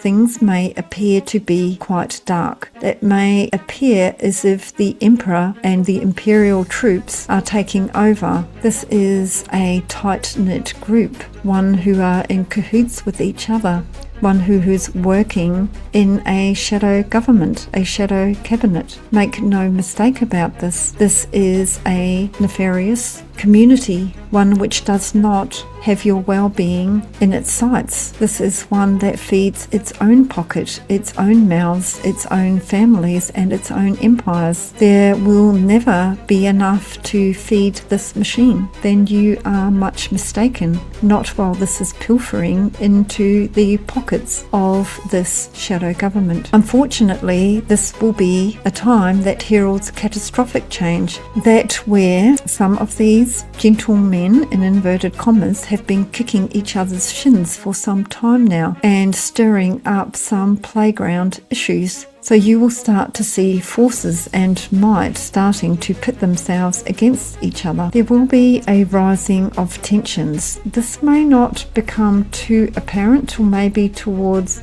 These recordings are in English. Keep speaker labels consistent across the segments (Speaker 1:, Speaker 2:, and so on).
Speaker 1: things may appear to be quite dark. It may appear as if the Emperor and the Imperial troops are taking over. This is a tight-knit group, one who are in cahoots with each other, one who is working in a shadow government, a shadow cabinet. Make no mistake about this. This is a nefarious community, one which does not have your well-being in its sights. This is one that feeds its own pocket, its own mouths, its own families, and its own empires. There will never be enough to feed this machine. Then you are much mistaken, not while this is pilfering into the pockets of this shadow government. Unfortunately, this will be a time that heralds catastrophic change, that where some of these gentlemen, in inverted commas, have been kicking each other's shins for some time now and stirring up some playground issues. So you will start to see forces and might starting to pit themselves against each other. There will be a rising of tensions. This may not become too apparent or maybe towards...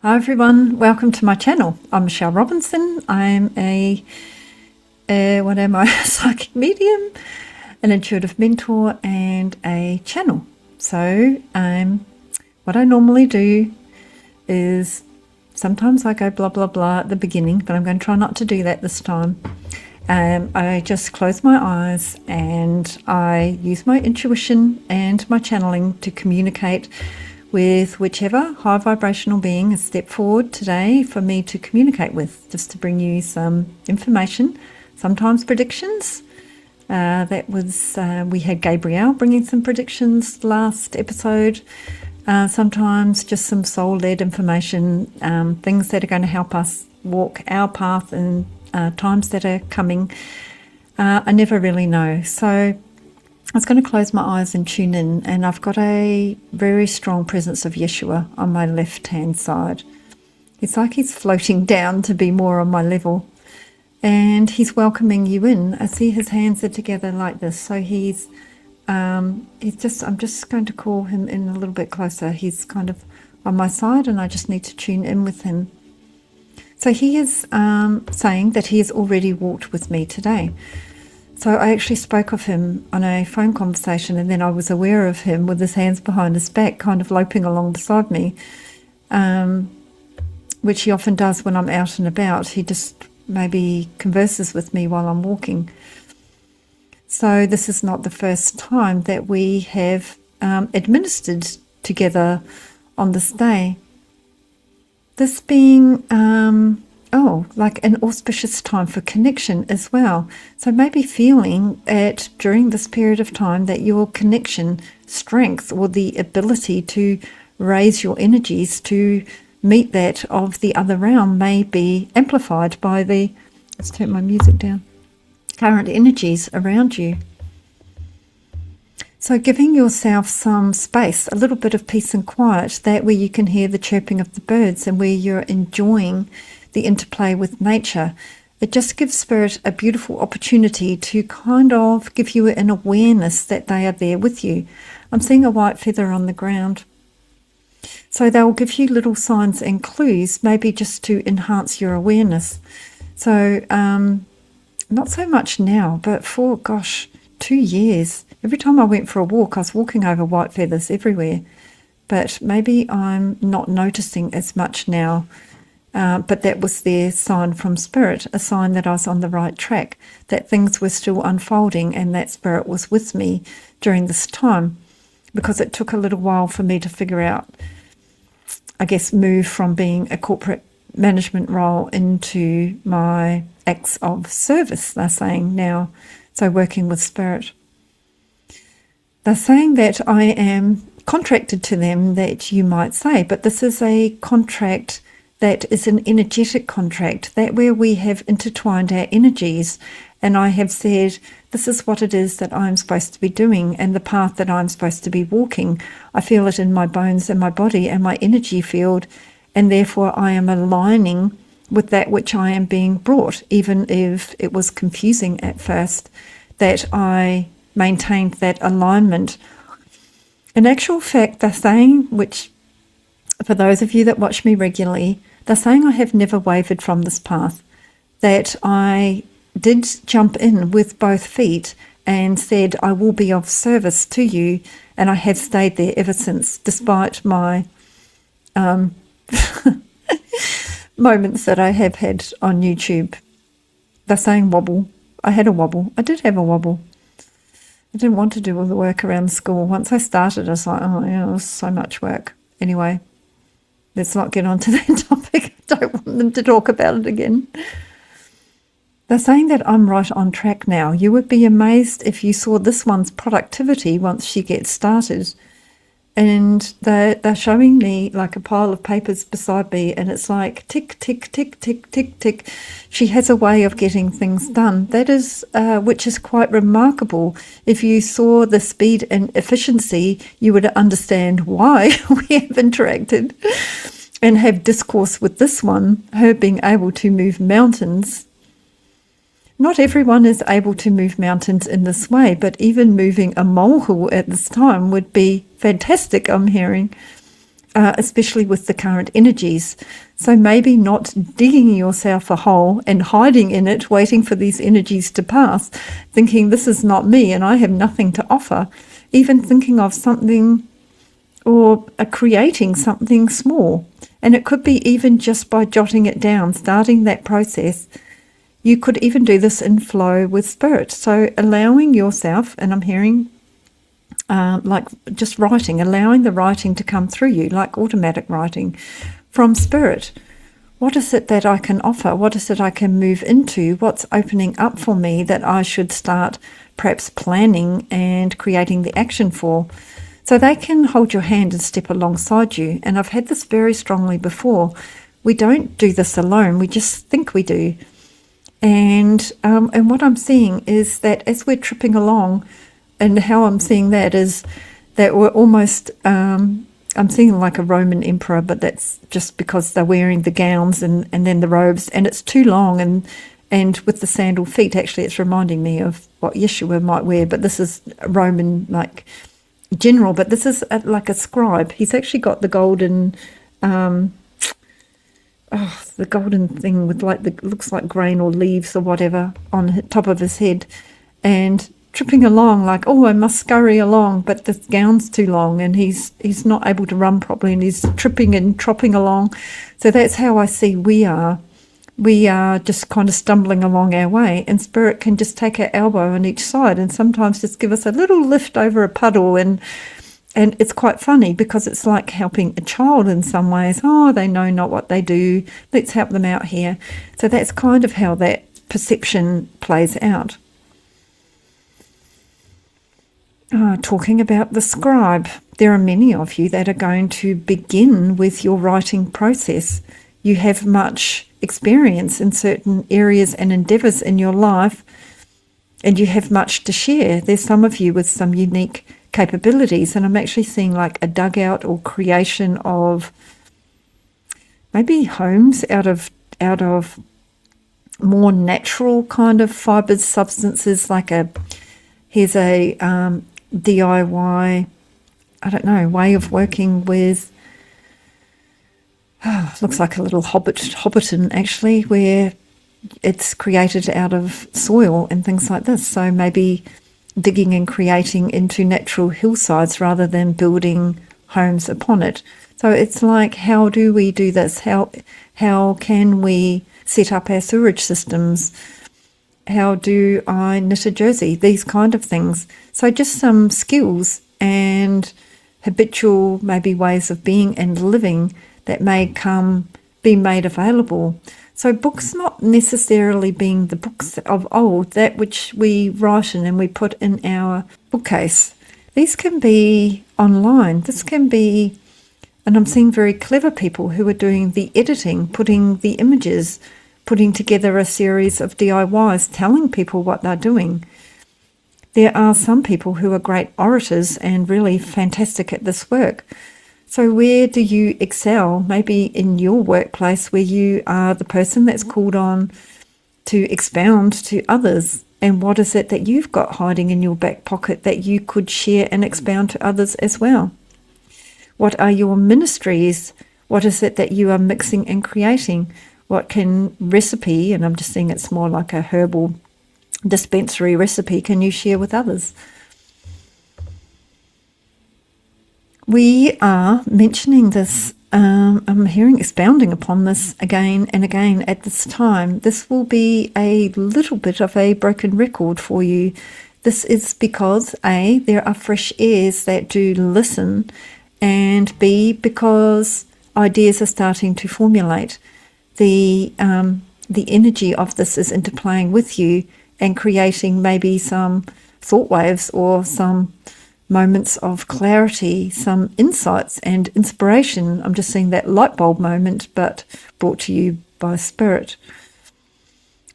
Speaker 1: Hi everyone, welcome to my channel. I'm Michelle Robinson. I'm a psychic medium, an intuitive mentor, and a channel. So what I normally do is sometimes I go blah blah blah at the beginning, but I'm going to try not to do that this time. I just close my eyes and I use my intuition and my channeling to communicate with whichever high vibrational being has stepped forward today for me to communicate with, just to bring you some information, sometimes predictions. We had Gabrielle bringing some predictions last episode. Sometimes just some soul-led information, things that are going to help us walk our path in times that are coming. I never really know. So I was going to close my eyes and tune in, and I've got a very strong presence of Yeshua on my left-hand side. It's like he's floating down to be more on my level. And he's welcoming you in. I see his hands are together like this. So I'm just going to call him in a little bit closer. He's kind of on my side and I just need to tune in with him. So he is saying that he has already walked with me today. So I actually spoke of him on a phone conversation, and then I was aware of him with his hands behind his back, kind of loping along beside me, which he often does when I'm out and about. He just maybe converses with me while I'm walking. So this is not the first time that we have administered together on this day. This being like an auspicious time for connection as well. So maybe feeling that during this period of time that your connection strength, or the ability to raise your energies to meet that of the other realm, may be amplified by the, let's turn my music down, current energies around you. So giving yourself some space, a little bit of peace and quiet, that where you can hear the chirping of the birds and where you're enjoying the interplay with nature. It just gives Spirit a beautiful opportunity to kind of give you an awareness that they are there with you. I'm seeing a white feather on the ground. So they'll give you little signs and clues, maybe just to enhance your awareness. So not so much now, but for, 2 years, every time I went for a walk, I was walking over white feathers everywhere. But maybe I'm not noticing as much now. But that was their sign from Spirit, a sign that I was on the right track, that things were still unfolding and that Spirit was with me during this time, because it took a little while for me to figure out, I guess, move from being a corporate management role into my acts of service, they're saying now, so working with Spirit. They're saying that I am contracted to them, that you might say, but this is a contract that is an energetic contract, that where we have intertwined our energies, and I have said, this is what it is that I'm supposed to be doing and the path that I'm supposed to be walking. I feel it in my bones and my body and my energy field, and therefore I am aligning with that which I am being brought, even if it was confusing at first, that I maintained that alignment. In actual fact, they're saying, which For those of you that watch me regularly, they're saying I have never wavered from this path, that I did jump in with both feet and said, I will be of service to you, and I have stayed there ever since, despite my moments that I have had on YouTube. They're saying wobble. I had a wobble. I did have a wobble. I didn't want to do all the work around school. Once I started, I was like, oh, yeah, it was so much work. Anyway, let's not get onto that topic. I don't want them to talk about it again. They're saying that I'm right on track now. You would be amazed if you saw this one's productivity once she gets started. And they're showing me like a pile of papers beside me, and it's like tick, tick, tick, tick, tick, tick. She has a way of getting things done. That is, which is quite remarkable. If you saw the speed and efficiency, you would understand why we have interacted and have discourse with this one, her being able to move mountains. Not everyone is able to move mountains in this way, but even moving a molehill at this time would be fantastic, I'm hearing, especially with the current energies. So maybe not digging yourself a hole and hiding in it, waiting for these energies to pass, thinking this is not me and I have nothing to offer. Even thinking of something or creating something small. And it could be even just by jotting it down, starting that process. You could even do this in flow with spirit. So allowing yourself, and I'm hearing like just writing, allowing the writing to come through you, like automatic writing from spirit. What is it that I can offer? What is it I can move into? What's opening up for me that I should start perhaps planning and creating the action for? So they can hold your hand and step alongside you. And I've had this very strongly before. We don't do this alone. We just think we do. And what I'm seeing is that as we're tripping along, and how I'm seeing that is that we're almost, I'm seeing like a Roman emperor, but that's just because they're wearing the gowns and then the robes, and it's too long, and with the sandal feet, actually it's reminding me of what Yeshua might wear, but this is Roman like general, but this is like a scribe. He's actually got the golden... the golden thing with like the looks like grain or leaves or whatever on top of his head, and tripping along like, oh, I must scurry along, but the gown's too long and he's not able to run properly and he's tripping and tropping along. So that's how I see we are. We are just kind of stumbling along our way, and spirit can just take our elbow on each side and sometimes just give us a little lift over a puddle, and it's quite funny because it's like helping a child in some ways. Oh, they know not what they do. Let's help them out here. So that's kind of how that perception plays out. Talking about the scribe, there are many of you that are going to begin with your writing process. You have much experience in certain areas and endeavours in your life, and you have much to share. There's some of you with some unique capabilities, and I'm actually seeing like a dugout or creation of maybe homes out of more natural kind of fibers, substances, like here's a DIY, I don't know, way of working with, looks like a little hobbiton actually, where it's created out of soil and things like this. So maybe digging and creating into natural hillsides rather than building homes upon it. So it's like, how do we do this? How can we set up our sewerage systems? How do I knit a jersey? These kind of things. So just some skills and habitual maybe ways of being and living that may be made available. So books not necessarily being the books of old, that which we write in and we put in our bookcase. These can be online. This can be, and I'm seeing very clever people who are doing the editing, putting the images, putting together a series of DIYs, telling people what they're doing. There are some people who are great orators and really fantastic at this work. So where do you excel? Maybe in your workplace where you are the person that's called on to expound to others. And what is it that you've got hiding in your back pocket that you could share and expound to others as well? What are your ministries? What is it that you are mixing and creating? What can recipe, and I'm just seeing it's more like a herbal dispensary recipe, can you share with others? We are mentioning this, I'm hearing expounding upon this again and again at this time. This will be a little bit of a broken record for you. This is because A, there are fresh ears that do listen, and B, because ideas are starting to formulate. The energy of this is interplaying with you and creating maybe some thought waves or some moments of clarity, some insights and inspiration. I'm just seeing that light bulb moment, but brought to you by Spirit.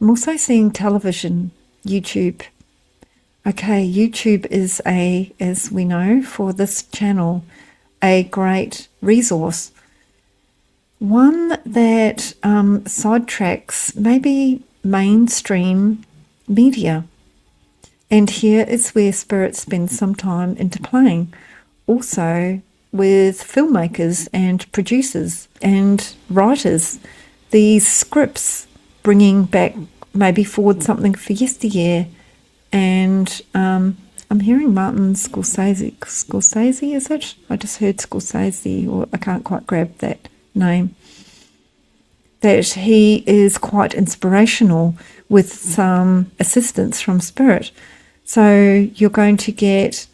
Speaker 1: I'm also seeing television, YouTube. Okay, YouTube is as we know, for this channel, a great resource. One that sidetracks maybe mainstream media. And here is where Spirit spends some time interplaying, also with filmmakers and producers and writers. These scripts bringing back maybe forward something for yesteryear. And I'm hearing Martin Scorsese. Scorsese, is it? I just heard Scorsese, or I can't quite grab that name. That he is quite inspirational with some assistance from Spirit. So you're going to get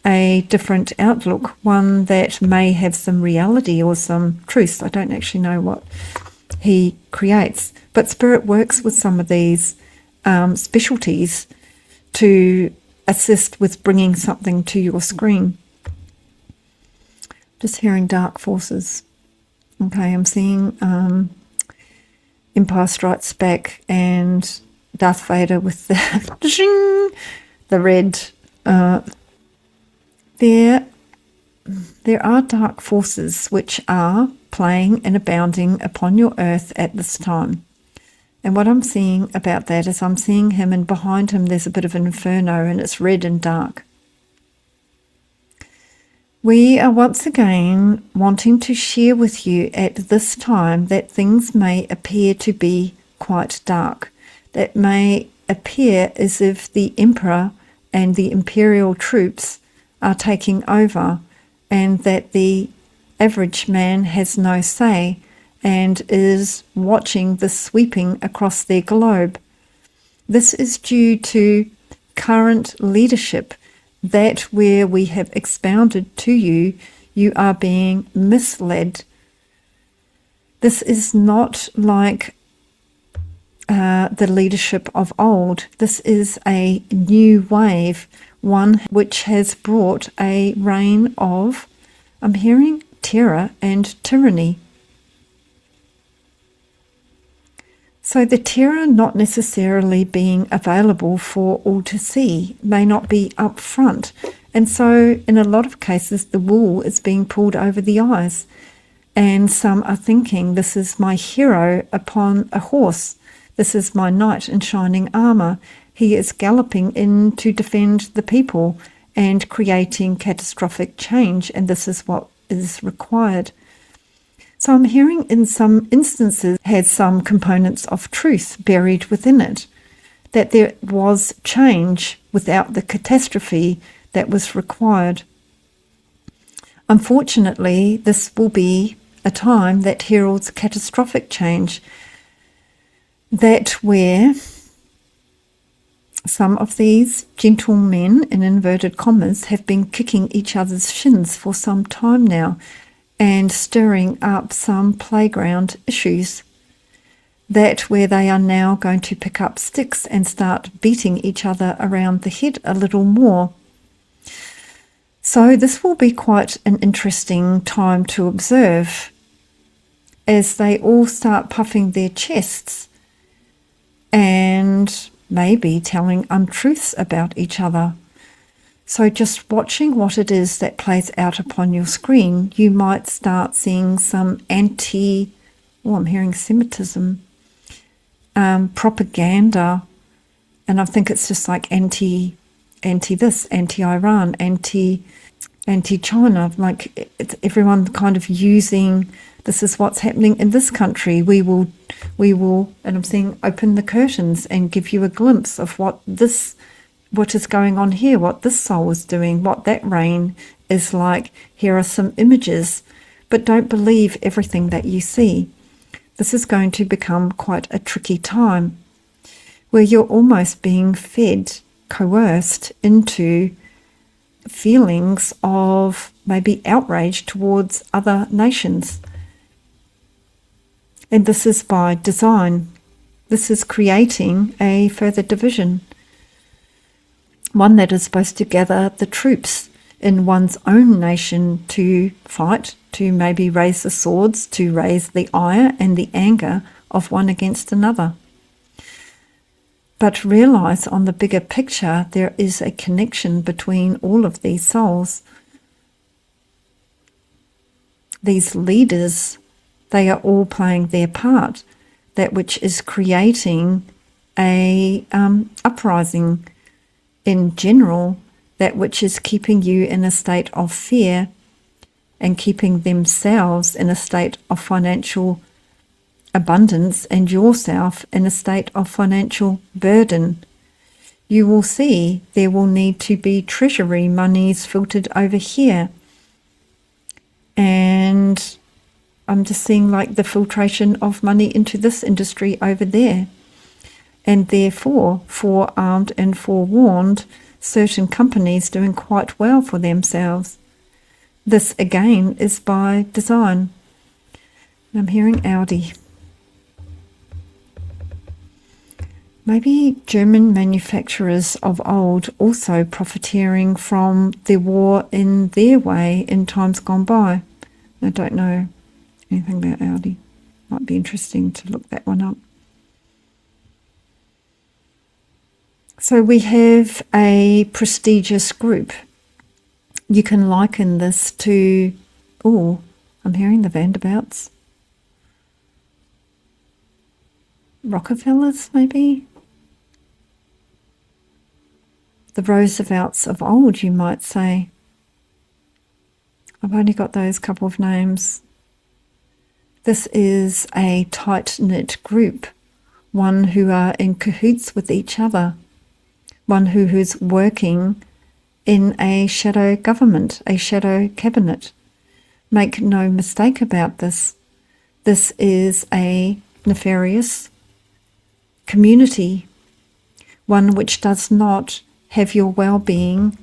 Speaker 1: a different outlook, one that may have some reality or some truth. I don't actually know what he creates, but Spirit works with some of these specialties to assist with bringing something to your screen. Just hearing dark forces. Okay, I'm seeing Empire Strikes Back and Darth Vader with the red. There are dark forces which are playing and abounding upon your earth at this time. And what I'm seeing about that is I'm seeing him, and behind him there's a bit of an inferno, and it's red and dark. We are once again wanting to share with you at this time that things may appear to be quite dark, that may appear as if the Emperor and the Imperial troops are taking over, and that the average man has no say and is watching the sweeping across their globe. This is due to current leadership, that where we have expounded to you, you are being misled. This is not like the leadership of old. This is a new wave, one which has brought a reign of, I'm hearing, terror and tyranny. So the terror not necessarily being available for all to see, may not be up front. And so in a lot of cases, the wool is being pulled over the eyes. And some are thinking, this is my hero upon a horse. This is my knight in shining armor. He is galloping in to defend the people and creating catastrophic change. And this is what is required. So I'm hearing in some instances had some components of truth buried within it, that there was change without the catastrophe that was required. Unfortunately, this will be a time that heralds catastrophic change, that where some of these gentlemen, in inverted commas, have been kicking each other's shins for some time now, and stirring up some playground issues, that where they are now going to pick up sticks and start beating each other around the head a little more. So this will be quite an interesting time to observe as they all start puffing their chests and maybe telling untruths about each other. So just watching what it is that plays out upon your screen, you might start seeing some I'm hearing Semitism, propaganda, and I think it's just like anti this, anti-Iran, anti-China, like it's everyone kind of using This is what's happening in this country. We will, and I'm saying, open the curtains and give you a glimpse of what is going on here, what this soul is doing, what that reign is like. Here are some images, but don't believe everything that you see. This is going to become quite a tricky time where you're almost being fed, coerced into feelings of maybe outrage towards other nations. And this is by design. This is creating a further division, one that is supposed to gather the troops in one's own nation to fight, to maybe raise the swords, to raise the ire and the anger of one against another. But realize on the bigger picture, there is a connection between all of these souls. These leaders, they are all playing their part, that which is creating a uprising in general, that which is keeping you in a state of fear and keeping themselves in a state of financial abundance and yourself in a state of financial burden. You will see there will need to be treasury monies filtered over here. And I'm just seeing like the filtration of money into this industry over there. And therefore, forearmed and forewarned, certain companies doing quite well for themselves. This again is by design. I'm hearing Audi. Maybe German manufacturers of old also profiteering from the war in their way in times gone by. I don't know anything about Audi. Might be interesting to look that one up. So we have a prestigious group. You can liken this to, I'm hearing the Vanderbilts. Rockefellers, maybe? The Roosevelts of old, you might say. I've only got those couple of names. This is a tight-knit group, one who are in cahoots with each other, one who is working in a shadow government, a shadow cabinet. Make no mistake about this. This is a nefarious community, one which does not have your well-being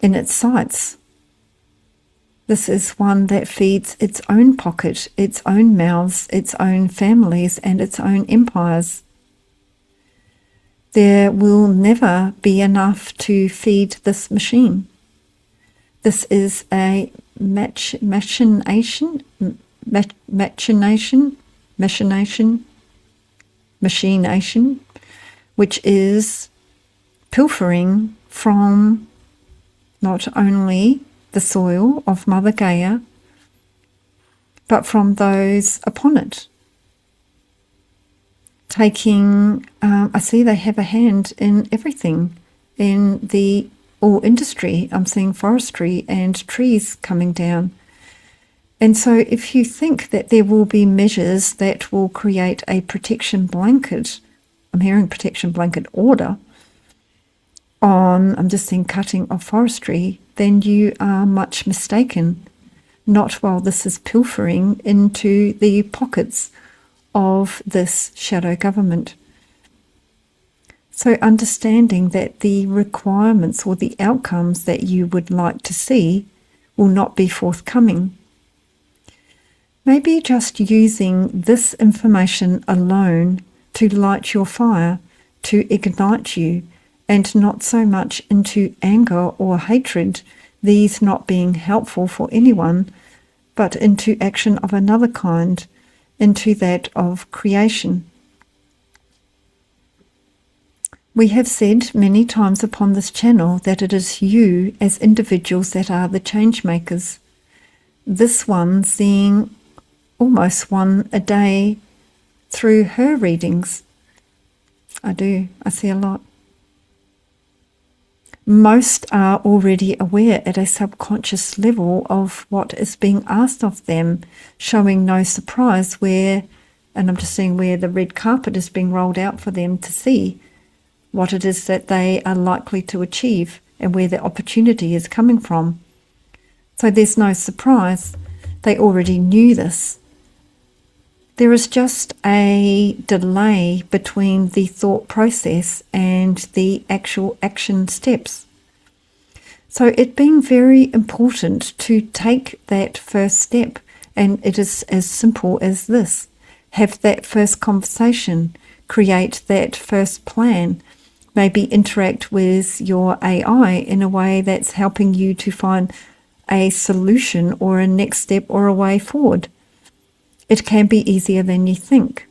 Speaker 1: in its sights. This is one that feeds its own pocket, its own mouths, its own families, and its own empires. There will never be enough to feed this machine. This is a machination, which is pilfering from not only the soil of Mother Gaia, but from those upon it. Taking, I see they have a hand in everything, in the industry. I'm seeing forestry and trees coming down. And so if you think that there will be measures that will create a protection blanket, I'm hearing protection blanket order, I'm just seeing cutting of forestry, then you are much mistaken. Not while this is pilfering into the pockets of this shadow government. So understanding that the requirements or the outcomes that you would like to see will not be forthcoming. Maybe just using this information alone to light your fire, to ignite you, and not so much into anger or hatred, these not being helpful for anyone, but into action of another kind, into that of creation. We have said many times upon this channel that it is you as individuals that are the change makers. This one seeing almost one a day through her readings. I see a lot. Most are already aware at a subconscious level of what is being asked of them, showing no surprise where, and I'm just seeing where the red carpet is being rolled out for them to see what it is that they are likely to achieve and where the opportunity is coming from. So there's no surprise. They already knew this. There is just a delay between the thought process and the actual action steps. So it being very important to take that first step, and it is as simple as this. Have that first conversation, create that first plan, maybe interact with your AI in a way that's helping you to find a solution or a next step or a way forward. It can be easier than you think.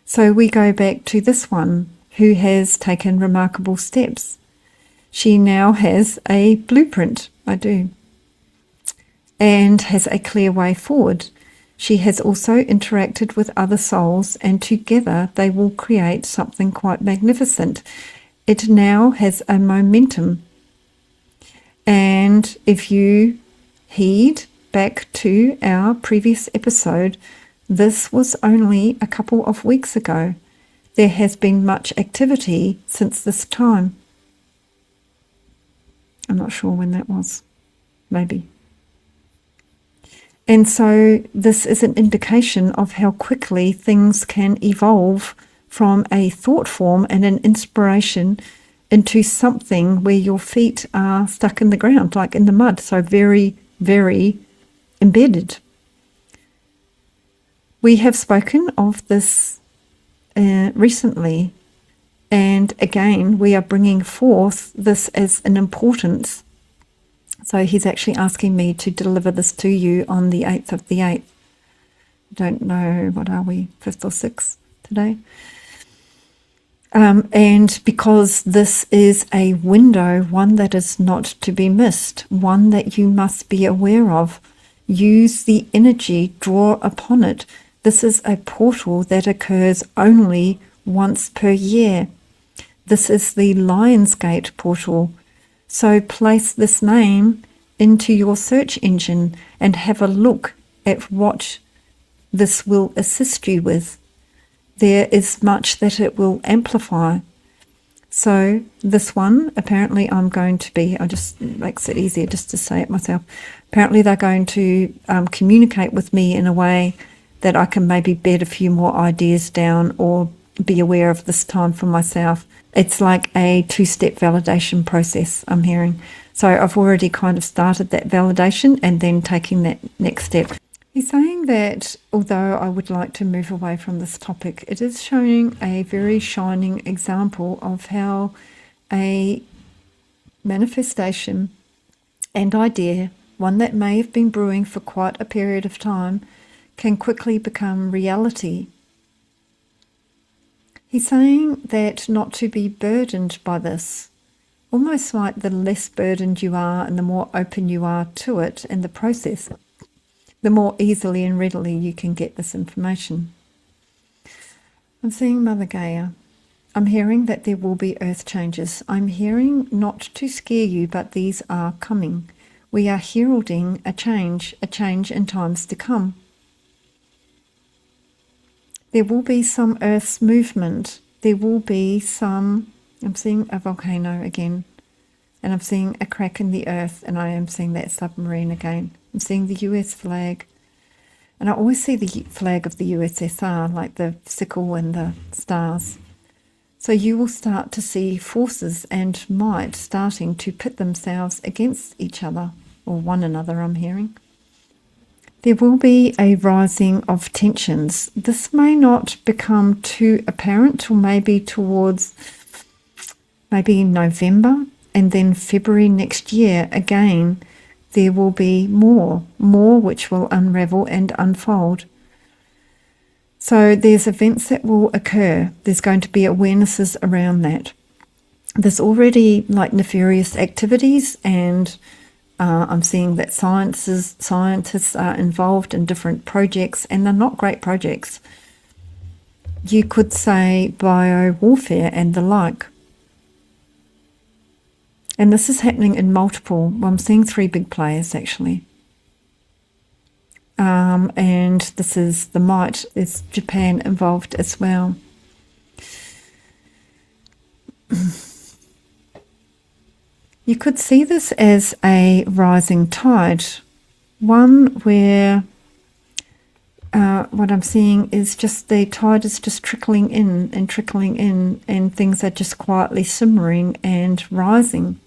Speaker 1: So we go back to this one who has taken remarkable steps. She now has a blueprint, and has a clear way forward. She has also interacted with other souls, and together they will create something quite magnificent. It now has a momentum. And if you heed back to our previous episode, this was only a couple of weeks ago. There has been much activity since this time. I'm not sure when that was, maybe. And so this is an indication of how quickly things can evolve from a thought form and an inspiration into something where your feet are stuck in the ground, like in the mud. So very, very embedded. We have spoken of this recently, and again we are bringing forth this as an importance. So he's actually asking me to deliver this to you on the 8th of the 8th. I don't know, what are we, 5th or 6th today? And because this is a window, one that is not to be missed, one that you must be aware of. Use the energy, draw upon it. This is a portal that occurs only once per year. This is the Lionsgate portal. So place this name into your search engine and have a look at what this will assist you with. There is much that it will amplify. So this one, apparently I'm going to be, I just makes it easier just to say it myself. Apparently they're going to communicate with me in a way that I can maybe bed a few more ideas down or be aware of this time for myself. It's like a 2-step validation process, I'm hearing. So I've already kind of started that validation and then taking that next step. He's saying that although I would like to move away from this topic, it is showing a very shining example of how a manifestation and idea, one that may have been brewing for quite a period of time, can quickly become reality. He's saying that not to be burdened by this, almost like the less burdened you are and the more open you are to it and the process, the more easily and readily you can get this information. I'm seeing Mother Gaia. I'm hearing that there will be earth changes. I'm hearing not to scare you, but these are coming. We are heralding a change in times to come. There will be some Earth's movement. There will be some, I'm seeing a volcano again, and I'm seeing a crack in the earth, and I am seeing that submarine again. I'm seeing the US flag, and I always see the flag of the USSR, like the sickle and the stars. So you will start to see forces and might starting to pit themselves against each other, or one another, I'm hearing. There will be a rising of tensions. This may not become too apparent till maybe towards maybe November, and then February next year. Again, there will be more which will unravel and unfold. So there's events that will occur. There's going to be awarenesses around that. There's already like nefarious activities, and I'm seeing that scientists are involved in different projects, and they're not great projects. You could say bio-warfare and the like. And this is happening in multiple, well, I'm seeing 3 big players actually. And this is the might, there's Japan involved as well. You could see this as a rising tide, one where what I'm seeing is just the tide is just trickling in, and things are just quietly simmering and rising.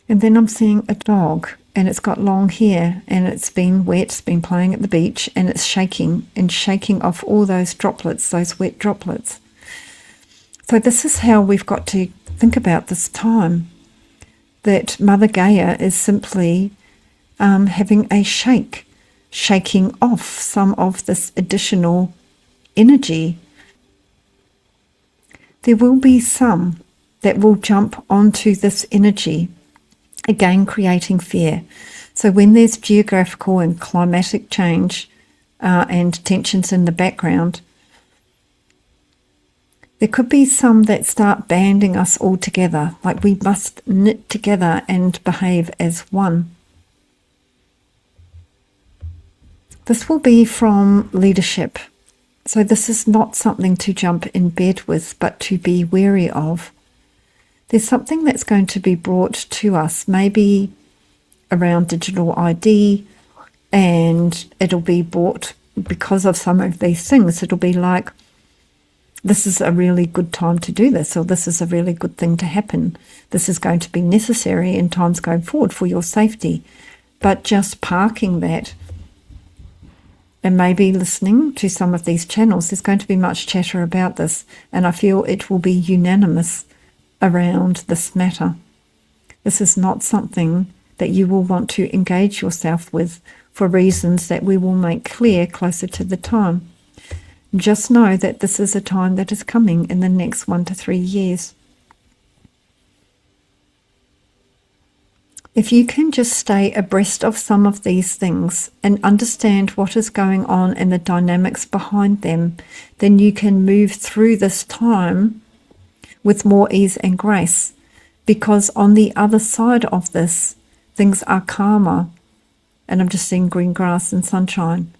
Speaker 1: And then I'm seeing a dog, and it's got long hair, and it's been wet, it's been playing at the beach, and it's shaking off all those droplets, those wet droplets. So this is how we've got to think about this time, that Mother Gaia is simply having a shaking off some of this additional energy. There will be some that will jump onto this energy, again creating fear. So when there's geographical and climatic change and tensions in the background, there could be some that start banding us all together, like we must knit together and behave as one. This will be from leadership. So this is not something to jump in bed with, but to be wary of. There's something that's going to be brought to us, maybe around digital ID, and it'll be brought because of some of these things. It'll be like, this is a really good time to do this, or this is a really good thing to happen. This is going to be necessary in times going forward for your safety. But just parking that and maybe listening to some of these channels, there's going to be much chatter about this, and I feel it will be unanimous around this matter. This is not something that you will want to engage yourself with for reasons that we will make clear closer to the time. Just know that this is a time that is coming in the next 1 to 3 years. If you can just stay abreast of some of these things and understand what is going on and the dynamics behind them, then you can move through this time with more ease and grace. Because on the other side of this, things are calmer. And I'm just seeing green grass and sunshine.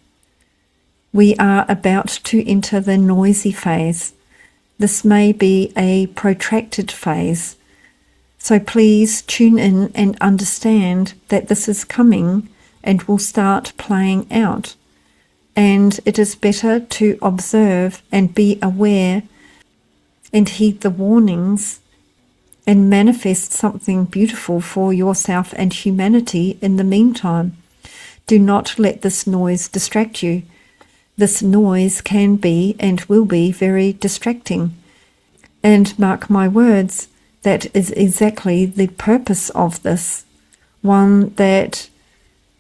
Speaker 1: We are about to enter the noisy phase. This may be a protracted phase. So please tune in and understand that this is coming and will start playing out. And it is better to observe and be aware and heed the warnings and manifest something beautiful for yourself and humanity in the meantime. Do not let this noise distract you. This noise can be and will be very distracting. And mark my words, that is exactly the purpose of this, one that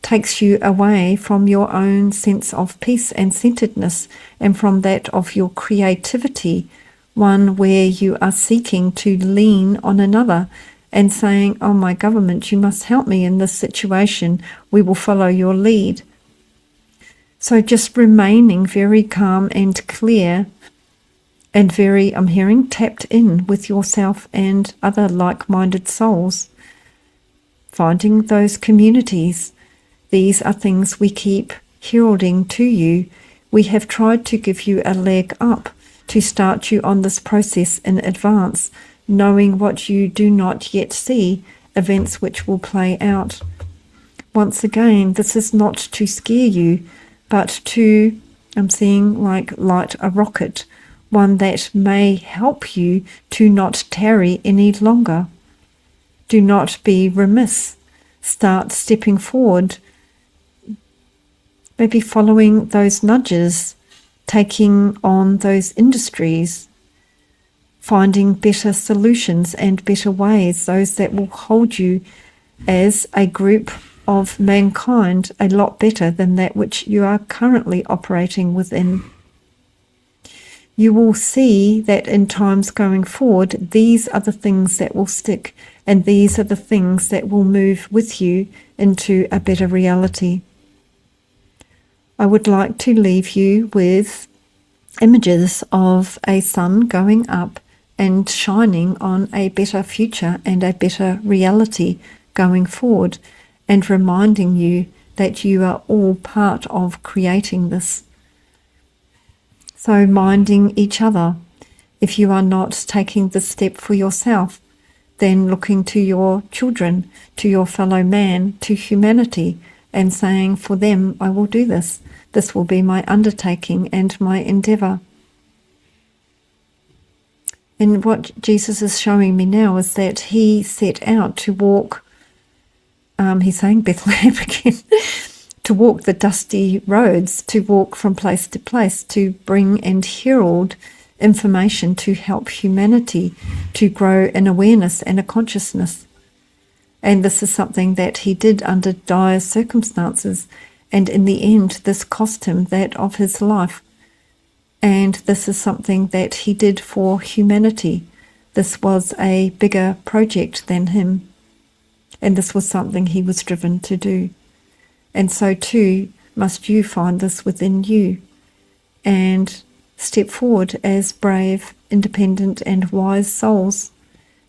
Speaker 1: takes you away from your own sense of peace and centeredness and from that of your creativity, one where you are seeking to lean on another and saying, oh, my government, you must help me in this situation. We will follow your lead. So just remaining very calm and clear and very, I'm hearing, tapped in with yourself and other like-minded souls. Finding those communities. These are things we keep heralding to you. We have tried to give you a leg up to start you on this process in advance, knowing what you do not yet see, events which will play out. Once again, this is not to scare you, but to, I'm seeing like light a rocket, one that may help you to not tarry any longer. Do not be remiss. Start stepping forward, maybe following those nudges, taking on those industries, finding better solutions and better ways, those that will hold you as a group of mankind a lot better than that which you are currently operating within. You will see that in times going forward, these are the things that will stick, and these are the things that will move with you into a better reality. I would like to leave you with images of a sun going up and shining on a better future and a better reality going forward, and reminding you that you are all part of creating this. So minding each other. If you are not taking this step for yourself, then looking to your children, to your fellow man, to humanity, and saying, for them, I will do this. This will be my undertaking and my endeavour. And what Jesus is showing me now is that he set out to walk, he's saying Bethlehem again, to walk the dusty roads, to walk from place to place, to bring and herald information to help humanity to grow in awareness and a consciousness. And this is something that he did under dire circumstances, and in the end this cost him that of his life. And this is something that he did for humanity. This was a bigger project than him, and this was something he was driven to do. And so too must you find this within you and step forward as brave, independent and wise souls,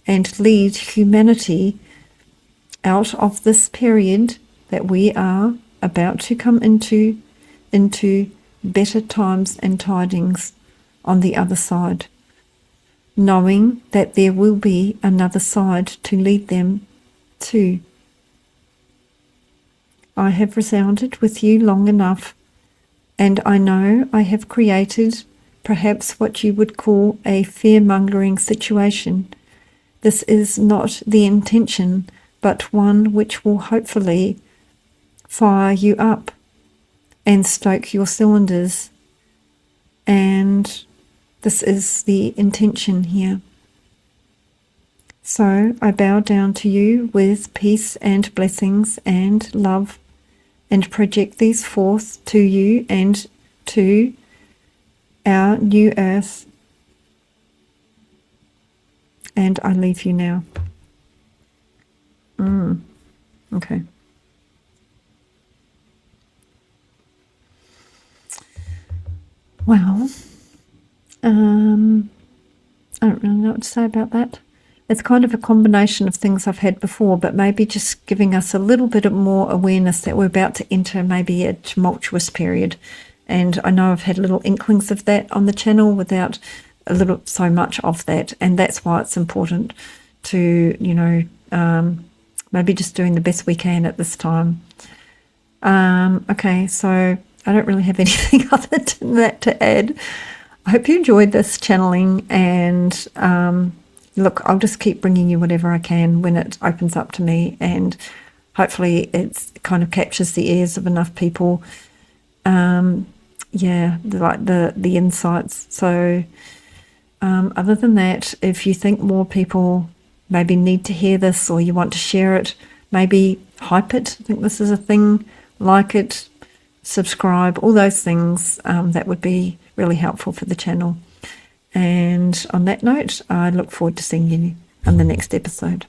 Speaker 1: and lead humanity out of this period that we are about to come into better times and tidings on the other side, knowing that there will be another side to lead them to. I have resounded with you long enough, and I know I have created perhaps what you would call a fear-mongering situation. This is not the intention, but one which will hopefully fire you up and stoke your cylinders. And this is the intention here. So I bow down to you with peace and blessings and love, and project these forth to you and to our new earth. And I leave you now. Okay. Well, I don't really know what to say about that. It's kind of a combination of things I've had before, but maybe just giving us a little bit of more awareness that we're about to enter maybe a tumultuous period. And I know I've had little inklings of that on the channel without so much of that. And that's why it's important to, maybe just doing the best we can at this time. Okay, so I don't really have anything other than that to add. I hope you enjoyed this channeling, and look, I'll just keep bringing you whatever I can when it opens up to me, and hopefully it kind of captures the ears of enough people. The insights. So other than that, if you think more people maybe need to hear this, or you want to share it, maybe hype it. I think this is a thing. Like it, subscribe, all those things, that would be really helpful for the channel. And on that note, I look forward to seeing you on the next episode.